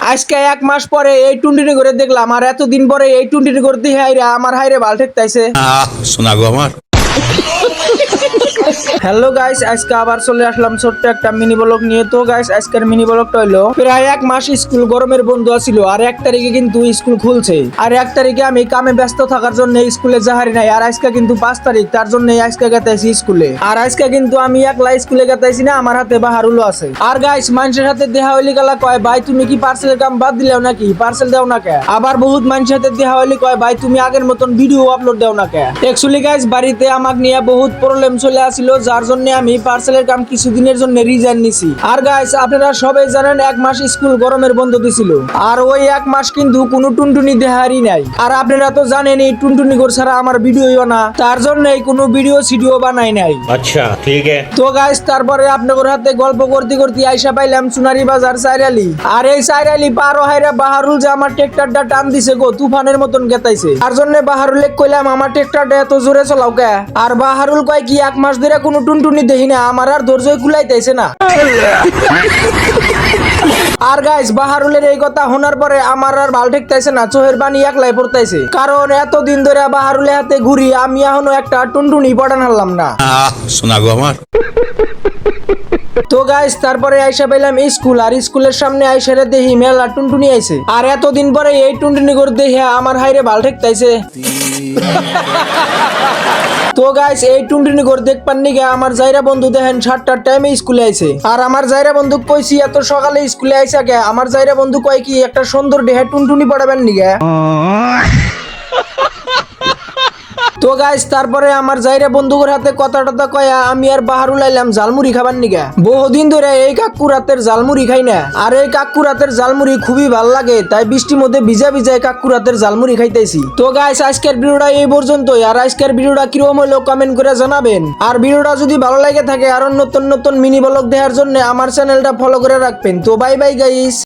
আজকে 1 মাস পরে এই টুনটুনি করে দেখলাম, আর এতদিন পরে এই টুনটুনি করতে হাইরা আমার হাইরে ভাল ঠেকতাইছে। শোনা গো আমার। হ্যালো গাইস, আজকে আবার চলে আসলাম ছোট্ট একটা মিনি ব্লগ নিয়ে। তো গাইস, আজকের মিনি ব্লগটা হলো প্রায় 1 মাস স্কুল গরমের বন্ধ ছিল, আর 1 তারিখে কিন্তু স্কুল খুলছে। আর 1 তারিখে আমি কামে ব্যস্ত থাকার জন্য স্কুলে যাহারি নাই। আর আজকে কিন্তু 5 তারিখ, তার জন্য আজকে গেতাইছি স্কুলে। আর আজকে কিন্তু আমি একলা স্কুলে গেতাইছি না, আমার হাতে বাহারুলও আছে। আর গাইস, মানুষের হাতে দেহা হইলি গালা কয়, ভাই তুমি কি পার্সেলের কাম বাদ দিলেও নাকি, পার্সেল দাও না কে? আবার বহুত মানুষের হাতে দেহা হইলি কয়, ভাই তুমি আগের মতন ভিডিও আপলোড দাও না কে? অ্যাকচুয়ালি গাইস, বাড়িতে আমাকে নিয়ে বহুত প্রবলেম চলে আসছিল, যার জন্য আমি পার্সেলের কাম কিছুদিনের জন্য রিজাইন নিছি। আর গাইস, আপনারা সবাই জানেন 1 মাস স্কুল গরমের বন্ধ দিছিল, আর ওই 1 মাস কিন্তু কোনো টুনটুনি দেহারি নাই। আর আপনারা তো জানেন এই টুনটুনি গোর ছাড়া আমার ভিডিওই না, তার জন্য কোনো ভিডিও সিডিও বানাই নাই। আচ্ছা ঠিক আছে। তো গাইস, তারপরে আপনাদের হাতে গল্প করতে করতে আইসা পাইলাম সোনারি বাজার সাইরালি। আর এই সাইরালি পারো হাইরা বাহারুল যে আমার ট্রেক্টরটা টান দিছে গো, তুফানের মতন গেতাইছে। তার জন্য বাহারুলে কইলাম আমার ট্রেক্টরটা এত জোরে চালাও কে? আর বাহারুল কয় কি 1 মাস ধরে কোনো টুনটুনি দেখি না, আমার আর ধৈর্যই কুলাইতেছে না। আর গাইস, বাহারুলের এই কথা শোনার পরে আমার আর ভাল ঠেকতেছে না, চোহের পানি একলাই পড়তেছে। কারণ এতদিন ধরে বাহারুলের হাতে ঘুরি, আমি এখনো একটা টুনটুনি পড়ান হারলাম না। শোনা গো আমার। তো গাইস, তারপরে আইসা পেলাম স্কুল, আর স্কুলের সামনে আইসারে দেখি মেলা টুনটুনি আইছে। আর এতদিন পরে এই টুনটুনি করে দেখে আমার হাইরে ভাল ঠেকতাইছে। তো গাইস, এই টুনটুনি করে দেখপান নিগে আমার জায়রা বন্ধু দেখেন 7টার টাইমে স্কুলে আইছে। আর আমার জায়রা বন্ধু কইছি এত সকালে স্কুলে আইসা কে? আমার জায়রা বন্ধু কয় কি একটা সুন্দর দেহে টুনটুনি পড়াবেন নিগে। তো গাইস, তারপরে আমার জায়রা বন্ধুদের হাতে কথা টথা কয়া আমি আর বাহারুল আইলাম জালমুড়ি খাবার নিগা। বহুদিন ধরে এই কাকুর হাতের জালমুড়ি খাই না, আর এই কাকুর হাতের জালমুড়ি খুবই ভাল লাগে, তাই বৃষ্টির মধ্যে ভিজা ভিজায় কাকুর হাতের জালমুড়ি খাইতেছি। তো গাইস, আজকের ভিডিওটা এই পর্যন্তই। আর আজকের ভিডিওটা কিরকম হলো কমেন্ট করে জানাবেন। আর ভিডিওটা যদি ভালো লাগে থাকে আর নতুন নতুন মিনি ব্লগ দেখার জন্য আমার চ্যানেলটা ফলো করে রাখবেন। তো বাই বাই গাইস।